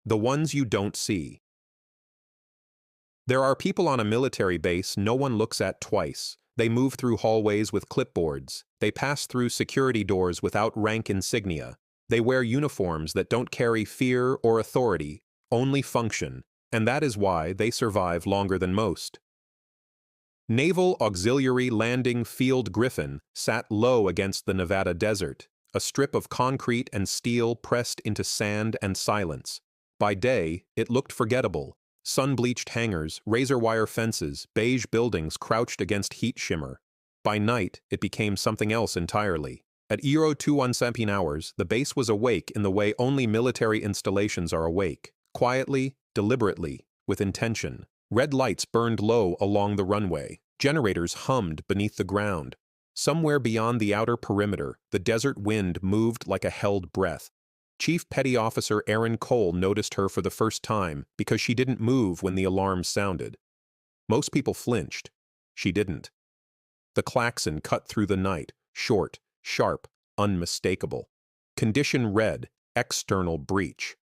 The ones you don't see. There are people on a military base no one looks at twice. They move through hallways with clipboards. They pass through security doors without rank insignia. They wear uniforms that don't carry fear or authority, only function, and that is why they survive longer than most. Naval Auxiliary Landing Field Griffin sat low against the Nevada desert, a strip of concrete and steel pressed into sand and silence. By day, it looked forgettable. Sun-bleached hangars, razor-wire fences, beige buildings crouched against heat shimmer. By night, it became something else entirely. At 0217 hours, the base was awake in the way only military installations are awake. Quietly, deliberately, with intention. Red lights burned low along the runway. Generators hummed beneath the ground. Somewhere beyond the outer perimeter, the desert wind moved like a held breath. Chief Petty Officer Aaron Cole noticed her for the first time because she didn't move when the alarm sounded. Most people flinched. She didn't. The klaxon cut through the night, short, sharp, unmistakable. Condition red, external breach.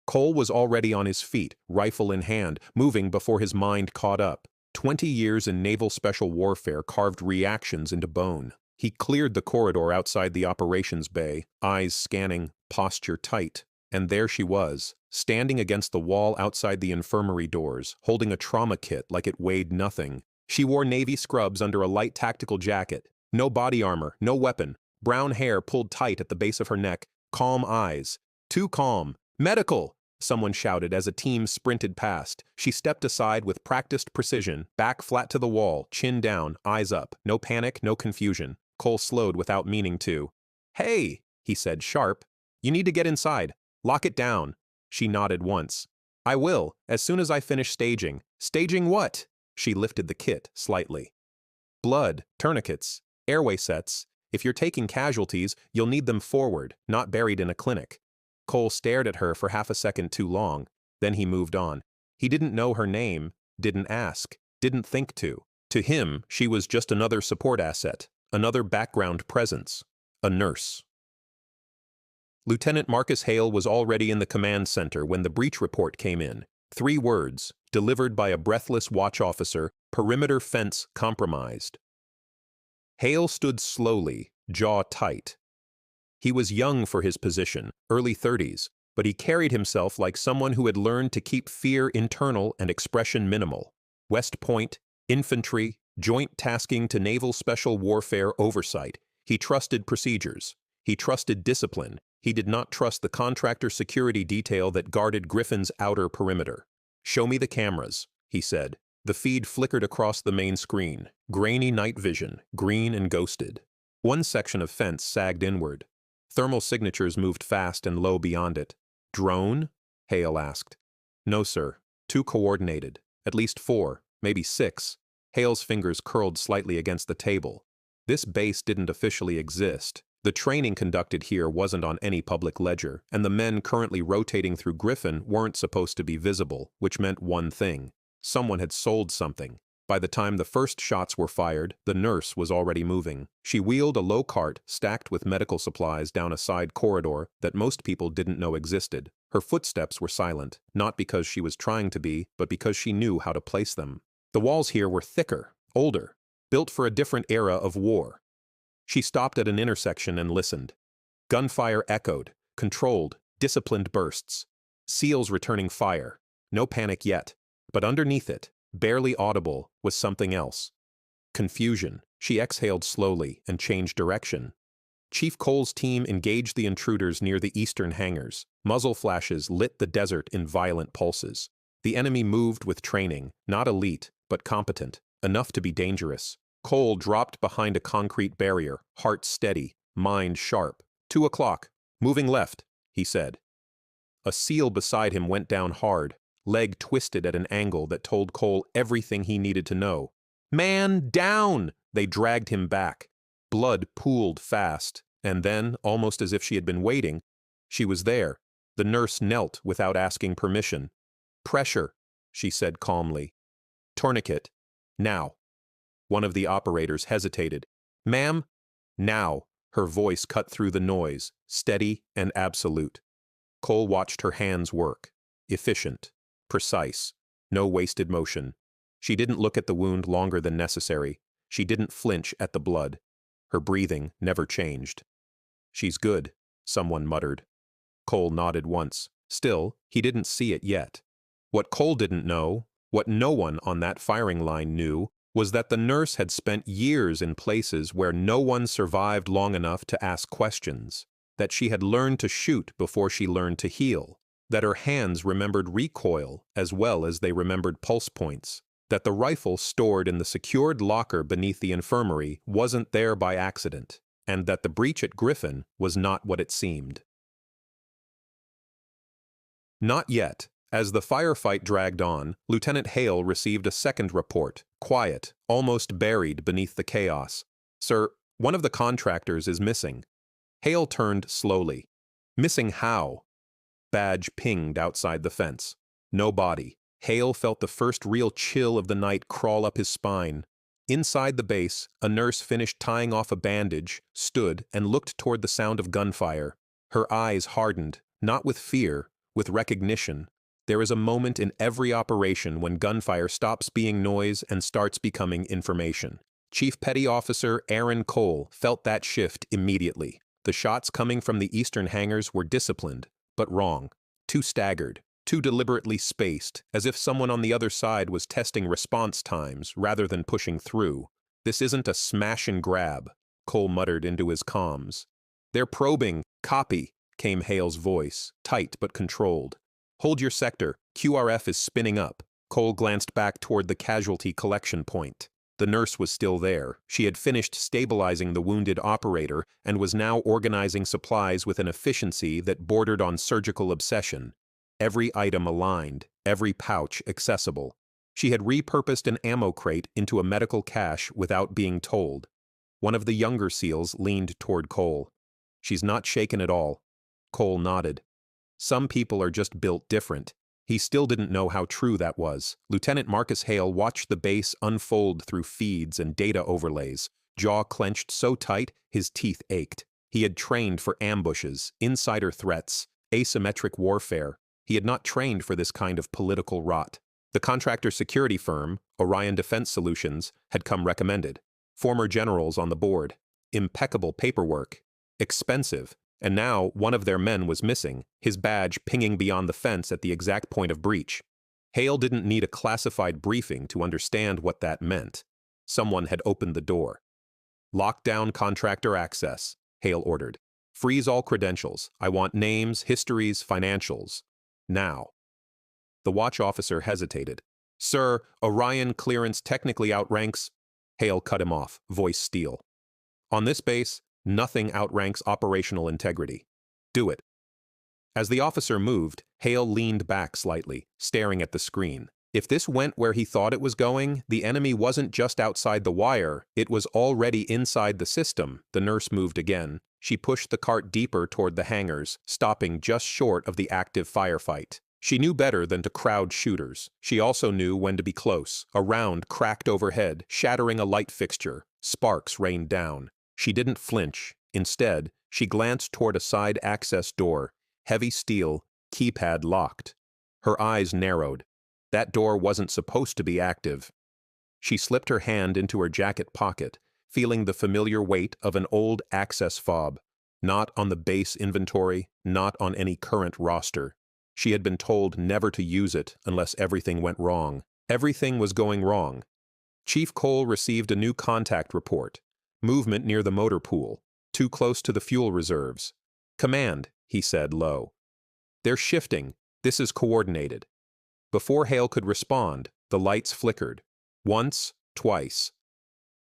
Cole was already on his feet, rifle in hand, moving before his mind caught up. 20 years in naval special warfare carved reactions into bone. He cleared the corridor outside the operations bay, eyes scanning, posture tight. And there she was, standing against the wall outside the infirmary doors, holding a trauma kit like it weighed nothing. She wore navy scrubs under a light tactical jacket. No body armor, no weapon. Brown hair pulled tight at the base of her neck. Calm eyes. Too calm. Medical! Someone shouted as a team sprinted past. She stepped aside with practiced precision, back flat to the wall, chin down, eyes up. No panic, no confusion. Cole slowed without meaning to. "Hey," he said, sharp. "You need to get inside. Lock it down." She nodded once. "I will, as soon as I finish staging." "Staging what?" She lifted the kit slightly. "Blood, tourniquets, airway sets. If you're taking casualties, you'll need them forward, not buried in a clinic." Cole stared at her for half a second too long. Then he moved on. He didn't know her name, didn't ask, didn't think to. To him, she was just another support asset, another background presence, a nurse. Lieutenant Marcus Hale was already in the command center when the breach report came in. 3 words, delivered by a breathless watch officer, perimeter fence compromised. Hale stood slowly, jaw tight. He was young for his position, early 30s, but he carried himself like someone who had learned to keep fear internal and expression minimal. West Point, infantry, joint tasking to naval special warfare oversight. He trusted procedures. He trusted discipline. He did not trust the contractor security detail that guarded Griffin's outer perimeter. "Show me the cameras," he said. The feed flickered across the main screen. Grainy night vision, green and ghosted. One section of fence sagged inward. Thermal signatures moved fast and low beyond it. "Drone?" Hale asked. "No, sir. Too coordinated. At least 4, maybe 6. Hale's fingers curled slightly against the table. This base didn't officially exist. The training conducted here wasn't on any public ledger, and the men currently rotating through Griffin weren't supposed to be visible, which meant one thing. Someone had sold something. By the time the first shots were fired, the nurse was already moving. She wheeled a low cart stacked with medical supplies down a side corridor that most people didn't know existed. Her footsteps were silent, not because she was trying to be, but because she knew how to place them. The walls here were thicker, older, built for a different era of war. She stopped at an intersection and listened. Gunfire echoed, controlled, disciplined bursts. SEALs returning fire. No panic yet. But underneath it, barely audible, was something else. Confusion. She exhaled slowly and changed direction. Chief Cole's team engaged the intruders near the eastern hangars. Muzzle flashes lit the desert in violent pulses. The enemy moved with training, not elite, but competent, enough to be dangerous. Cole dropped behind a concrete barrier, heart steady, mind sharp. 2 o'clock. Moving left, he said. A SEAL beside him went down hard, leg twisted at an angle that told Cole everything he needed to know. "Man, down!" They dragged him back. Blood pooled fast, and then, almost as if she had been waiting, she was there. The nurse knelt without asking permission. "Pressure," she said calmly. "Tourniquet. Now." One of the operators hesitated. "Ma'am?" "Now." Her voice cut through the noise, steady and absolute. Cole watched her hands work. efficient, precise, no wasted motion. She didn't look at the wound longer than necessary. She didn't flinch at the blood. Her breathing never changed. "She's good," someone muttered. Cole nodded once. Still, he didn't see it yet. What Cole didn't know, what no one on that firing line knew, was that the nurse had spent years in places where no one survived long enough to ask questions, that she had learned to shoot before she learned to heal, that her hands remembered recoil as well as they remembered pulse points, that the rifle stored in the secured locker beneath the infirmary wasn't there by accident, and that the breach at Griffin was not what it seemed. Not yet. As the firefight dragged on, Lieutenant Hale received a second report, quiet, almost buried beneath the chaos. "Sir, one of the contractors is missing." Hale turned slowly. "Missing how?" Badge pinged outside the fence. No body. Hale felt the first real chill of the night crawl up his spine. Inside the base, a nurse finished tying off a bandage, stood, and looked toward the sound of gunfire. Her eyes hardened, not with fear, with recognition. There is a moment in every operation when gunfire stops being noise and starts becoming information. Chief Petty Officer Aaron Cole felt that shift immediately. The shots coming from the eastern hangars were disciplined, but wrong. Too staggered, too deliberately spaced, as if someone on the other side was testing response times rather than pushing through. "This isn't a smash and grab," Cole muttered into his comms. "They're probing. Copy," came Hale's voice, tight but controlled. "Hold your sector. QRF is spinning up." Cole glanced back toward the casualty collection point. The nurse was still there. She had finished stabilizing the wounded operator and was now organizing supplies with an efficiency that bordered on surgical obsession. Every item aligned, every pouch accessible. She had repurposed an ammo crate into a medical cache without being told. One of the younger SEALs leaned toward Cole. "She's not shaken at all." Cole nodded. Some people are just built different. He still didn't know how true that was. Lieutenant Marcus Hale watched the base unfold through feeds and data overlays, jaw clenched so tight his teeth ached. He had trained for ambushes, insider threats, asymmetric warfare. He had not trained for this kind of political rot. The contractor security firm, Orion Defense Solutions, had come recommended. Former generals on the board. Impeccable paperwork. Expensive. And now one of their men was missing, his badge pinging beyond the fence at the exact point of breach. Hale didn't need a classified briefing to understand what that meant. Someone had opened the door. "Lock down contractor access," Hale ordered. "Freeze all credentials. I want names, histories, financials. Now." The watch officer hesitated. "Sir, Orion clearance technically outranks—" Hale cut him off, voice steel. "On this base, nothing outranks operational integrity. Do it." As the officer moved, Hale leaned back slightly, staring at the screen. If this went where he thought it was going, the enemy wasn't just outside the wire, it was already inside the system. The nurse moved again. She pushed the cart deeper toward the hangars, stopping just short of the active firefight. She knew better than to crowd shooters. She also knew when to be close. A round cracked overhead, shattering a light fixture. Sparks rained down. She didn't flinch. Instead, she glanced toward a side access door. Heavy steel, keypad locked. Her eyes narrowed. That door wasn't supposed to be active. She slipped her hand into her jacket pocket, feeling the familiar weight of an old access fob. Not on the base inventory, not on any current roster. She had been told never to use it unless everything went wrong. Everything was going wrong. Chief Cole received a new contact report. Movement near the motor pool, too close to the fuel reserves. "Command," he said low. "They're shifting. This is coordinated." Before Hale could respond, the lights flickered. Once, twice.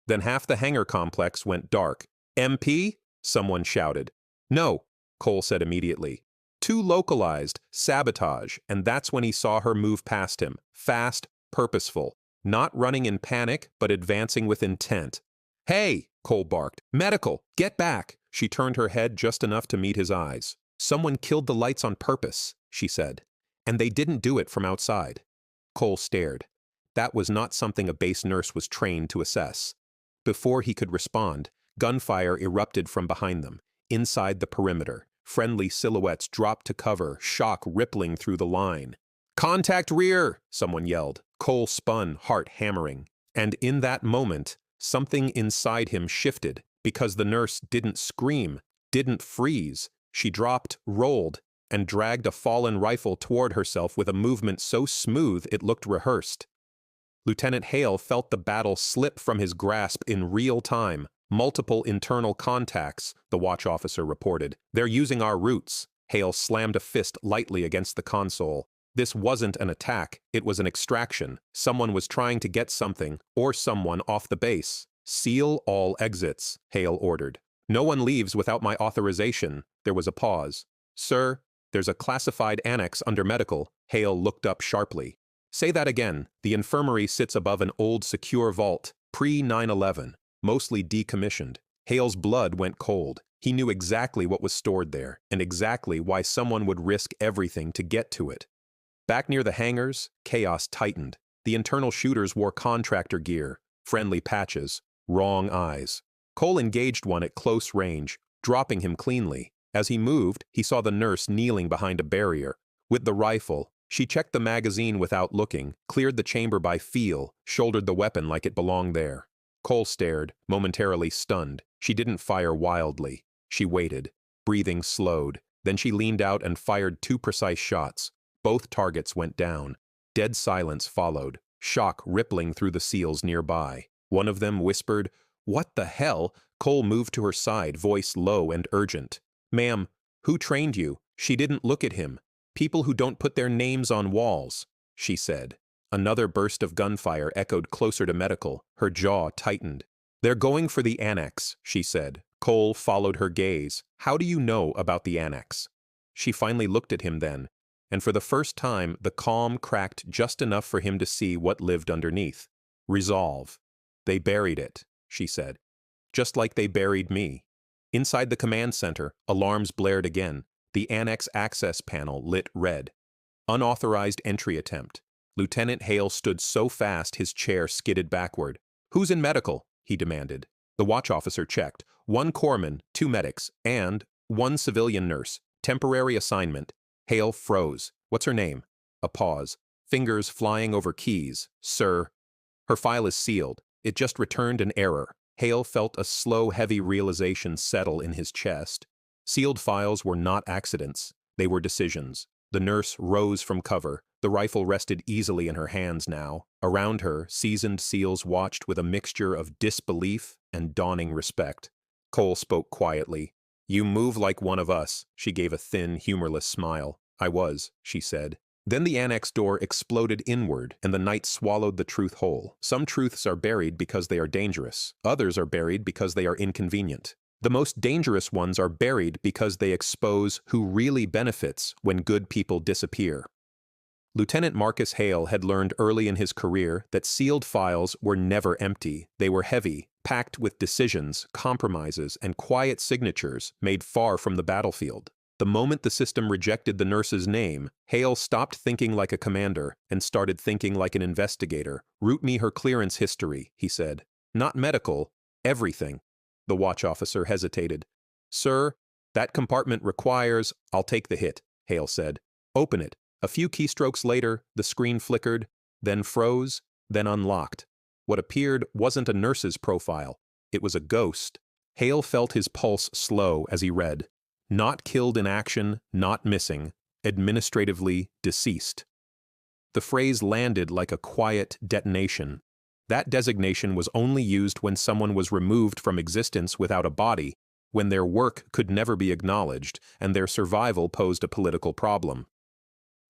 Then half the hangar complex went dark. "MP?" someone shouted. "No," Cole said immediately. "Too localized, sabotage," and that's when he saw her move past him. Fast, purposeful. Not running in panic, but advancing with intent. "Hey!" Cole barked. "Medical! Get back!" She turned her head just enough to meet his eyes. "Someone killed the lights on purpose," she said. "And they didn't do it from outside." Cole stared. That was not something a base nurse was trained to assess. Before he could respond, gunfire erupted from behind them, inside the perimeter. Friendly silhouettes dropped to cover, shock rippling through the line. "Contact rear!" someone yelled. Cole spun, heart hammering. And in that moment, something inside him shifted, because the nurse didn't scream, didn't freeze. She dropped, rolled, and dragged a fallen rifle toward herself with a movement so smooth it looked rehearsed. Lieutenant Hale felt the battle slip from his grasp in real time. "Multiple internal contacts," the watch officer reported. "They're using our routes." Hale slammed a fist lightly against the console. This wasn't an attack, it was an extraction. Someone was trying to get something, or someone, off the base. "Seal all exits," Hale ordered. "No one leaves without my authorization." There was a pause. "Sir, there's a classified annex under medical." Hale looked up sharply. "Say that again." "The infirmary sits above an old secure vault, pre-9/11, mostly decommissioned." Hale's blood went cold. He knew exactly what was stored there, and exactly why someone would risk everything to get to it. Back near the hangars, chaos tightened. The internal shooters wore contractor gear, friendly patches, wrong eyes. Cole engaged one at close range, dropping him cleanly. As he moved, he saw the nurse kneeling behind a barrier. With the rifle, she checked the magazine without looking, cleared the chamber by feel, shouldered the weapon like it belonged there. Cole stared, momentarily stunned. She didn't fire wildly. She waited. Breathing slowed. Then she leaned out and fired 2 precise shots. Both targets went down. Dead silence followed, shock rippling through the SEALs nearby. One of them whispered, "What the hell?" Cole moved to her side, voice low and urgent. "Ma'am, who trained you?" She didn't look at him. "People who don't put their names on walls," she said. Another burst of gunfire echoed closer to medical. Her jaw tightened. "They're going for the annex," she said. Cole followed her gaze. "How do you know about the annex?" She finally looked at him then, and for the first time the calm cracked just enough for him to see what lived underneath. "Resolve. They buried it," she said. "Just like they buried me." Inside the command center, alarms blared again. The annex access panel lit red. Unauthorized entry attempt. Lieutenant Hale stood so fast his chair skidded backward. "Who's in medical?" he demanded. The watch officer checked. 1 corpsman, 2 medics, and 1 civilian nurse. Temporary assignment. Hale froze. "What's her name?" A pause. Fingers flying over keys. "Sir." "Her file is sealed. It just returned an error." Hale felt a slow, heavy realization settle in his chest. Sealed files were not accidents. They were decisions. The nurse rose from cover. The rifle rested easily in her hands now. Around her, seasoned SEALs watched with a mixture of disbelief and dawning respect. Cole spoke quietly. "You move like one of us." She gave a thin, humorless smile. "I was," she said. Then the annex door exploded inward, and the night swallowed the truth whole. Some truths are buried because they are dangerous. Others are buried because they are inconvenient. The most dangerous ones are buried because they expose who really benefits when good people disappear. Lieutenant Marcus Hale had learned early in his career that sealed files were never empty. They were heavy, packed with decisions, compromises, and quiet signatures made far from the battlefield. The moment the system rejected the nurse's name, Hale stopped thinking like a commander and started thinking like an investigator. "Route me her clearance history," he said. "Not medical, everything." The watch officer hesitated. "Sir, that compartment requires—" "I'll take the hit," Hale said. "Open it." A few keystrokes later, the screen flickered, then froze, then unlocked. What appeared wasn't a nurse's profile. It was a ghost. Hale felt his pulse slow as he read. "Not killed in action, not missing, administratively deceased." The phrase landed like a quiet detonation. That designation was only used when someone was removed from existence without a body, when their work could never be acknowledged, and their survival posed a political problem.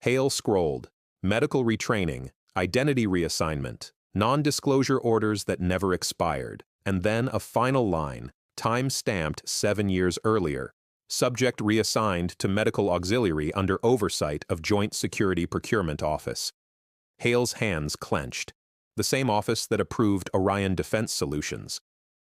Hale scrolled. Medical retraining, identity reassignment, non-disclosure orders that never expired, and then a final line, time-stamped 7 years earlier. Subject reassigned to medical auxiliary under oversight of Joint Security Procurement Office. Hale's hands clenched. The same office that approved Orion Defense Solutions.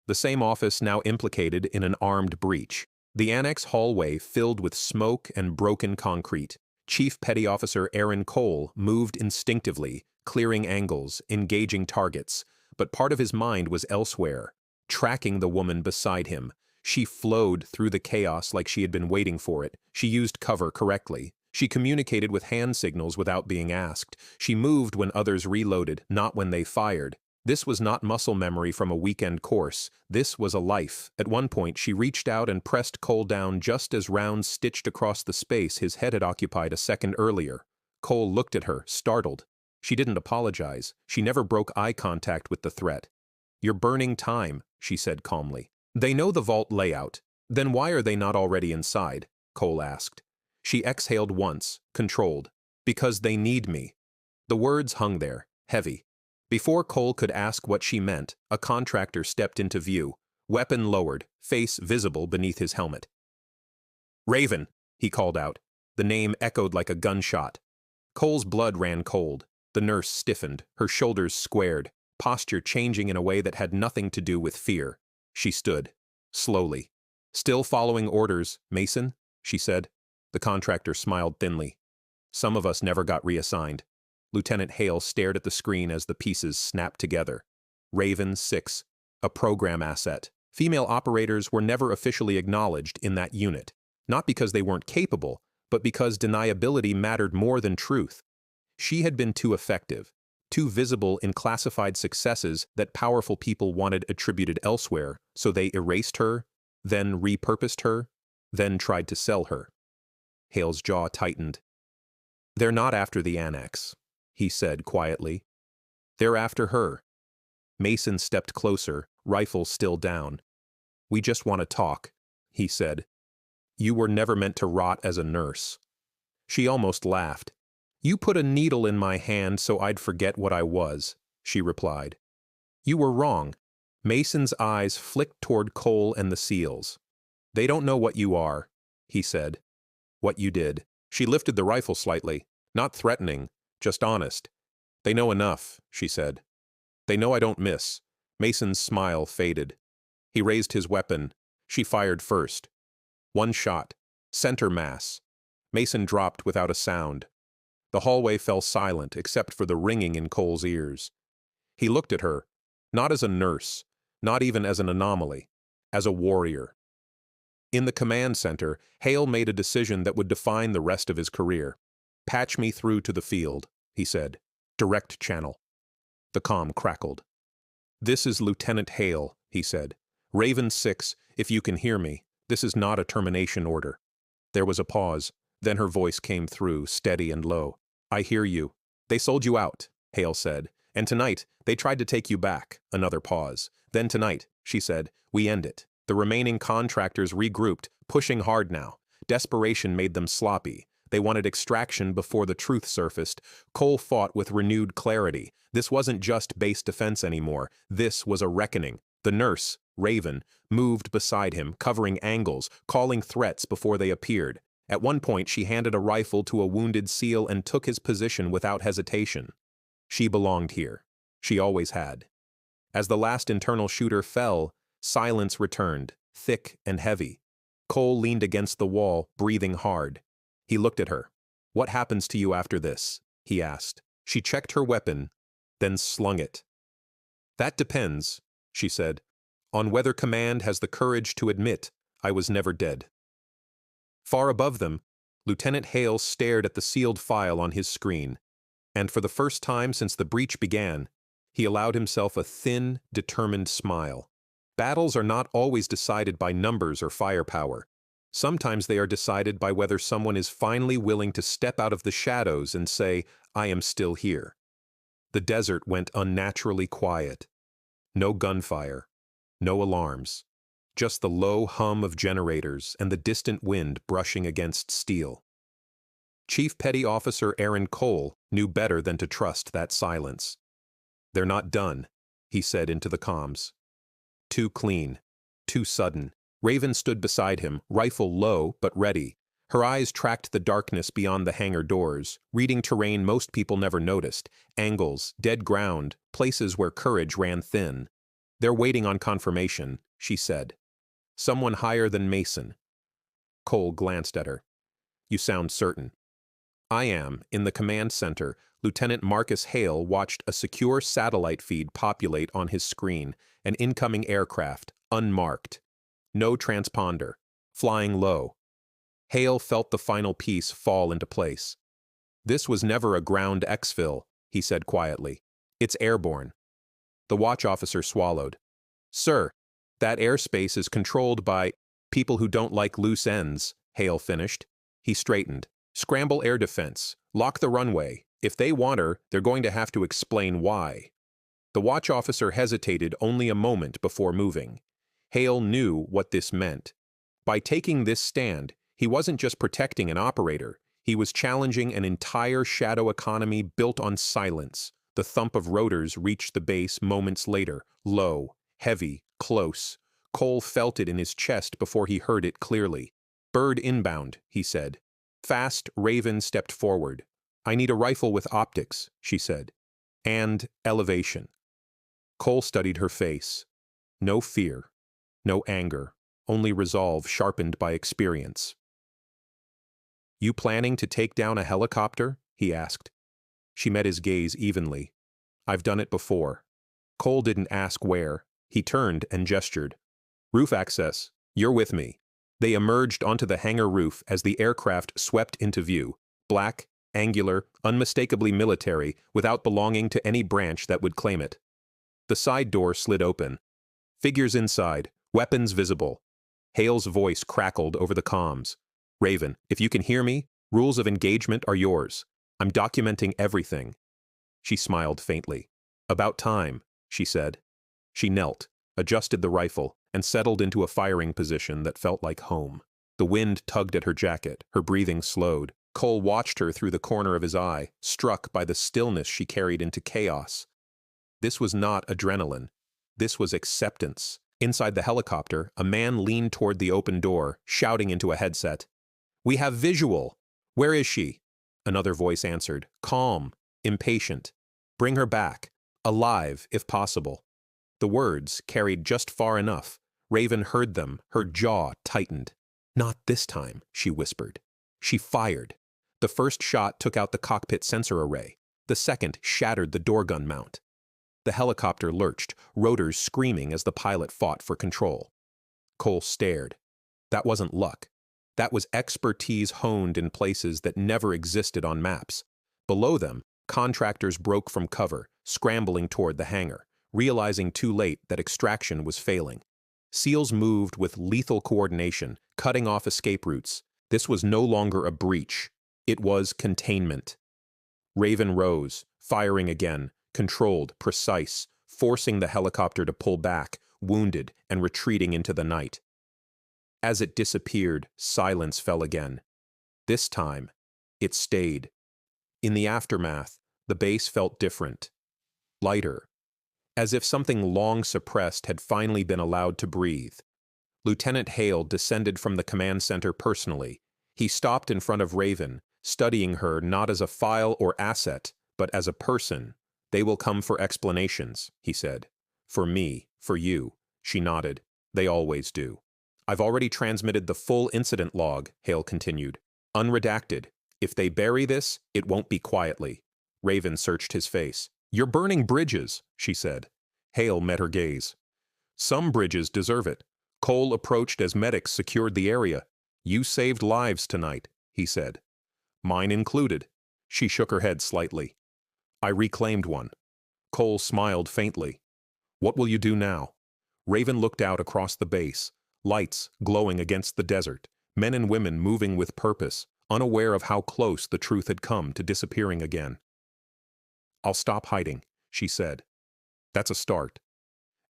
The same office now implicated in an armed breach. The annex hallway filled with smoke and broken concrete. Chief Petty Officer Aaron Cole moved instinctively, clearing angles, engaging targets, but part of his mind was elsewhere, tracking the woman beside him. She flowed through the chaos like she had been waiting for it. She used cover correctly. She communicated with hand signals without being asked. She moved when others reloaded, not when they fired. This was not muscle memory from a weekend course. This was a life. At one point, she reached out and pressed Cole down just as rounds stitched across the space his head had occupied a second earlier. Cole looked at her, startled. She didn't apologize. She never broke eye contact with the threat. "You're burning time," she said calmly. "They know the vault layout. Then why are they not already inside?" Cole asked. She exhaled once, controlled. "Because they need me." The words hung there, heavy. Before Cole could ask what she meant, a contractor stepped into view, weapon lowered, face visible beneath his helmet. "Raven," he called out. The name echoed like a gunshot. Cole's blood ran cold. The nurse stiffened, her shoulders squared, posture changing in a way that had nothing to do with fear. She stood, slowly. "Still following orders, Mason?" she said. The contractor smiled thinly. "Some of us never got reassigned." Lieutenant Hale stared at the screen as the pieces snapped together. Raven 6, a program asset. Female operators were never officially acknowledged in that unit, not because they weren't capable, but because deniability mattered more than truth. She had been too effective, too visible in classified successes that powerful people wanted attributed elsewhere, so they erased her, then repurposed her, then tried to sell her. Hale's jaw tightened. "They're not after the annex," he said quietly. "They're after her." Mason stepped closer, rifle still down. "We just want to talk," he said. "You were never meant to rot as a nurse." She almost laughed. "You put a needle in my hand so I'd forget what I was," she replied. "You were wrong." Mason's eyes flicked toward Cole and the SEALs. "They don't know what you are," he said. "What you did." She lifted the rifle slightly, not threatening, just honest. "They know enough," she said. "They know I don't miss." Mason's smile faded. He raised his weapon. She fired first. One shot. Center mass. Mason dropped without a sound. The hallway fell silent except for the ringing in Cole's ears. He looked at her, not as a nurse, not even as an anomaly, as a warrior. In the command center, Hale made a decision that would define the rest of his career. "Patch me through to the field," he said. "Direct channel." The comm crackled. "This is Lieutenant Hale," he said. "Raven 6, if you can hear me, this is not a termination order." There was a pause. Then her voice came through, steady and low. "I hear you. They sold you out," Hale said. "And tonight, they tried to take you back." Another pause. "Then tonight," she said, "we end it." The remaining contractors regrouped, pushing hard now. Desperation made them sloppy. They wanted extraction before the truth surfaced. Cole fought with renewed clarity. This wasn't just base defense anymore. This was a reckoning. The nurse, Raven, moved beside him, covering angles, calling threats before they appeared. At one point, she handed a rifle to a wounded SEAL and took his position without hesitation. She belonged here. She always had. As the last internal shooter fell, silence returned, thick and heavy. Cole leaned against the wall, breathing hard. He looked at her. "What happens to you after this?" he asked. She checked her weapon, then slung it. "That depends," she said, "on whether command has the courage to admit I was never dead." Far above them, Lieutenant Hale stared at the sealed file on his screen, and for the first time since the breach began, he allowed himself a thin, determined smile. Battles are not always decided by numbers or firepower. Sometimes they are decided by whether someone is finally willing to step out of the shadows and say, "I am still here." The desert went unnaturally quiet. No gunfire, no alarms, just the low hum of generators and the distant wind brushing against steel. Chief Petty Officer Aaron Cole knew better than to trust that silence. "They're not done," he said into the comms. Too clean, too sudden. Raven stood beside him, rifle low but ready. Her eyes tracked the darkness beyond the hangar doors, reading terrain most people never noticed, angles, dead ground, places where courage ran thin. "They're waiting on confirmation," she said. "Someone higher than Mason." Cole glanced at her. "You sound certain." "I am." In the command center, Lieutenant Marcus Hale watched a secure satellite feed populate on his screen, an incoming aircraft, unmarked. No transponder, flying low. Hale felt the final piece fall into place. "This was never a ground exfil," he said quietly. "It's airborne." The watch officer swallowed. "Sir, that airspace is controlled by people who don't like loose ends," Hale finished. He straightened. "Scramble air defense. Lock the runway. If they want her, they're going to have to explain why." The watch officer hesitated only a moment before moving. Hale knew what this meant. By taking this stand, he wasn't just protecting an operator, he was challenging an entire shadow economy built on silence. The thump of rotors reached the base moments later, low, heavy, close. Cole felt it in his chest before he heard it clearly. "Bird inbound," he said. Fast, Raven stepped forward. "I need a rifle with optics," she said. "And elevation." Cole studied her face. No fear, no anger, only resolve sharpened by experience. "You planning to take down a helicopter?" he asked. She met his gaze evenly. "I've done it before." Cole didn't ask where. He turned and gestured. "Roof access. You're with me." They emerged onto the hangar roof as the aircraft swept into view. Black, angular, unmistakably military, without belonging to any branch that would claim it. The side door slid open. Figures inside, weapons visible. Hale's voice crackled over the comms. "Raven, if you can hear me, rules of engagement are yours. I'm documenting everything." She smiled faintly. "About time," she said. She knelt, adjusted the rifle, and settled into a firing position that felt like home. The wind tugged at her jacket, her breathing slowed. Cole watched her through the corner of his eye, struck by the stillness she carried into chaos. This was not adrenaline. This was acceptance. Inside the helicopter, a man leaned toward the open door, shouting into a headset. "We have visual." "Where is she?" Another voice answered, calm, impatient. "Bring her back. Alive, if possible." The words carried just far enough. Raven heard them, her jaw tightened. "Not this time," she whispered. She fired. The first shot took out the cockpit sensor array. The second shattered the door gun mount. The helicopter lurched, rotors screaming as the pilot fought for control. Cole stared. That wasn't luck. That was expertise honed in places that never existed on maps. Below them, contractors broke from cover, scrambling toward the hangar, realizing too late that extraction was failing. SEALs moved with lethal coordination, cutting off escape routes. This was no longer a breach. It was containment. Raven rose, firing again, controlled, precise, forcing the helicopter to pull back, wounded and retreating into the night. As it disappeared, silence fell again. This time, it stayed. In the aftermath, the base felt different. Lighter. As if something long suppressed had finally been allowed to breathe. Lieutenant Hale descended from the command center personally. He stopped in front of Raven, studying her not as a file or asset, but as a person. "They will come for explanations," he said. "For me, for you." She nodded. "They always do." "I've already transmitted the full incident log," Hale continued. "Unredacted. If they bury this, it won't be quietly." Raven searched his face. "You're burning bridges," she said. Hale met her gaze. "Some bridges deserve it." Cole approached as medics secured the area. "You saved lives tonight," he said. "Mine included." She shook her head slightly. "I reclaimed one." Cole smiled faintly. "What will you do now?" Raven looked out across the base, lights glowing against the desert, men and women moving with purpose, unaware of how close the truth had come to disappearing again. "I'll stop hiding," she said. "That's a start."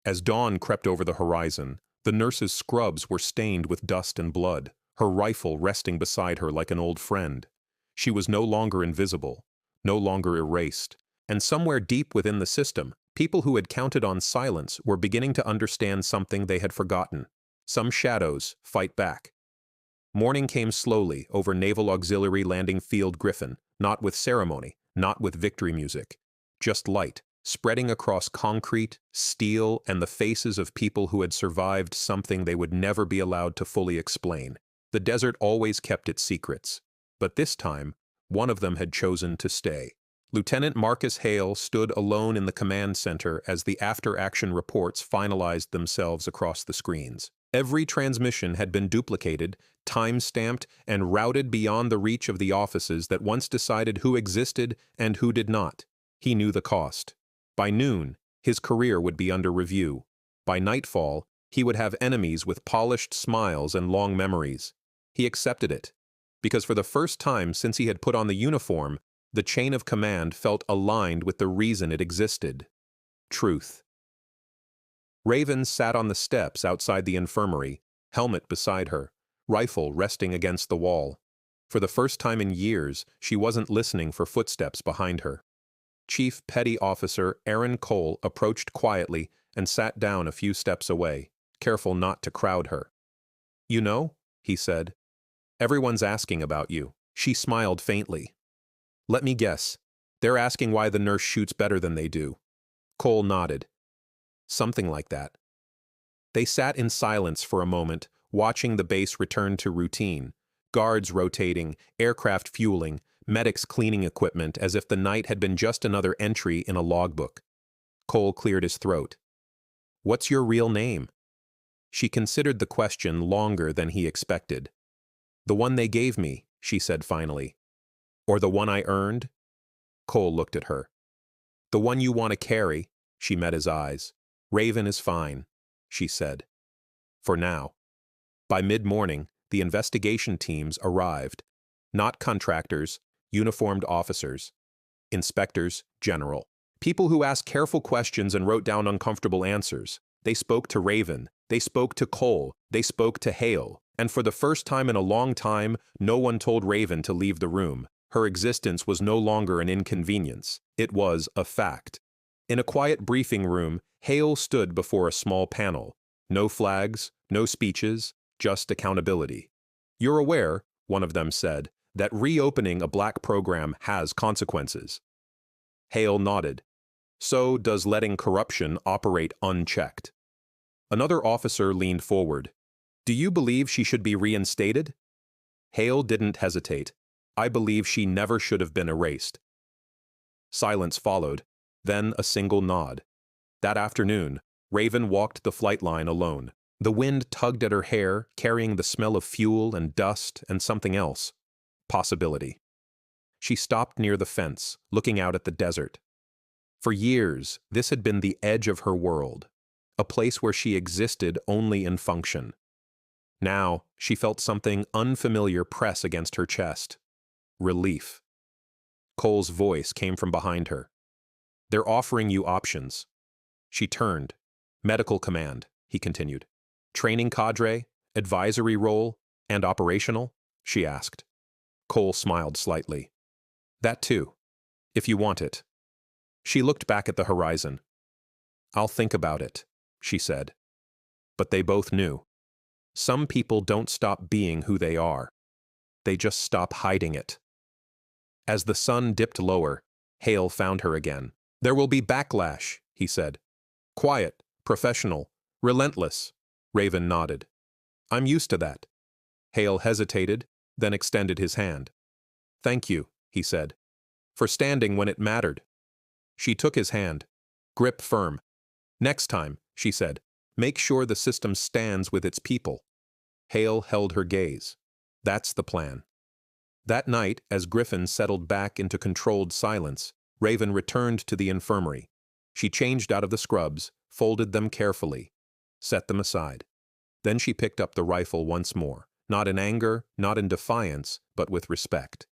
As dawn crept over the horizon, the nurse's scrubs were stained with dust and blood, her rifle resting beside her like an old friend. She was no longer invisible, no longer erased, and somewhere deep within the system, people who had counted on silence were beginning to understand something they had forgotten. Some shadows fight back. Morning came slowly over Naval Auxiliary Landing Field Griffin, not with ceremony, not with victory music. Just light, spreading across concrete, steel, and the faces of people who had survived something they would never be allowed to fully explain. The desert always kept its secrets, but this time, one of them had chosen to stay. Lieutenant Marcus Hale stood alone in the command center as the after-action reports finalized themselves across the screens. Every transmission had been duplicated, time-stamped, and routed beyond the reach of the offices that once decided who existed and who did not. He knew the cost. By noon, his career would be under review. By nightfall, he would have enemies with polished smiles and long memories. He accepted it, because for the first time since he had put on the uniform, the chain of command felt aligned with the reason it existed. Truth. Raven sat on the steps outside the infirmary, helmet beside her, rifle resting against the wall. For the first time in years, she wasn't listening for footsteps behind her. Chief Petty Officer Aaron Cole approached quietly and sat down a few steps away, careful not to crowd her. "You know," he said, "everyone's asking about you." She smiled faintly. "Let me guess. They're asking why the nurse shoots better than they do." Cole nodded. "Something like that." They sat in silence for a moment, watching the base return to routine. Guards rotating, aircraft fueling, medics cleaning equipment as if the night had been just another entry in a logbook. Cole cleared his throat. "What's your real name?" She considered the question longer than he expected. "The one they gave me," she said finally. "Or the one I earned?" Cole looked at her. "The one you want to carry." She met his eyes. "Raven is fine," she said. "For now." By mid-morning, the investigation teams arrived. Not contractors, uniformed officers. Inspectors general. People who asked careful questions and wrote down uncomfortable answers. They spoke to Raven. They spoke to Cole. They spoke to Hale. And for the first time in a long time, no one told Raven to leave the room. Her existence was no longer an inconvenience. It was a fact. In a quiet briefing room, Hale stood before a small panel. No flags, no speeches, just accountability. "You're aware," one of them said, "that reopening a black program has consequences." Hale nodded. "So does letting corruption operate unchecked." Another officer leaned forward. "Do you believe she should be reinstated?" Hale didn't hesitate. "I believe she never should have been erased." Silence followed, then a single nod. That afternoon, Raven walked the flight line alone. The wind tugged at her hair, carrying the smell of fuel and dust and something else. Possibility. She stopped near the fence, looking out at the desert. For years, this had been the edge of her world, a place where she existed only in function. Now, she felt something unfamiliar press against her chest. Relief. Cole's voice came from behind her. "They're offering you options." She turned. "Medical command," he continued. "Training cadre, advisory role, and operational?" she asked. Cole smiled slightly. "That too, if you want it." She looked back at the horizon. "I'll think about it," she said. But they both knew. Some people don't stop being who they are. They just stop hiding it. As the sun dipped lower, Hale found her again. "There will be backlash," he said. "Quiet, professional, relentless." Raven nodded. "I'm used to that." Hale hesitated, then extended his hand. "Thank you," he said, "for standing when it mattered." She took his hand. "Grip firm." "Next time," she said, "make sure the system stands with its people." Hale held her gaze. "That's the plan." That night, as Griffin settled back into controlled silence, Raven returned to the infirmary. She changed out of the scrubs, folded them carefully, set them aside. Then she picked up the rifle once more, not in anger, not in defiance, but with respect.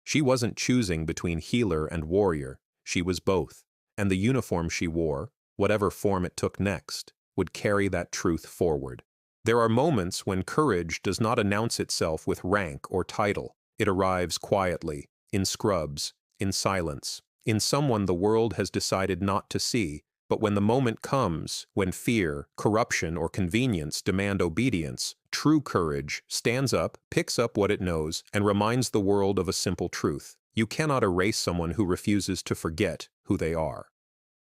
She wasn't choosing between healer and warrior. She was both, and the uniform she wore, whatever form it took next, would carry that truth forward. There are moments when courage does not announce itself with rank or title. It arrives quietly, in scrubs, in silence, in someone the world has decided not to see. But when the moment comes, when fear, corruption, or convenience demand obedience, true courage stands up, picks up what it knows, and reminds the world of a simple truth. You cannot erase someone who refuses to forget who they are.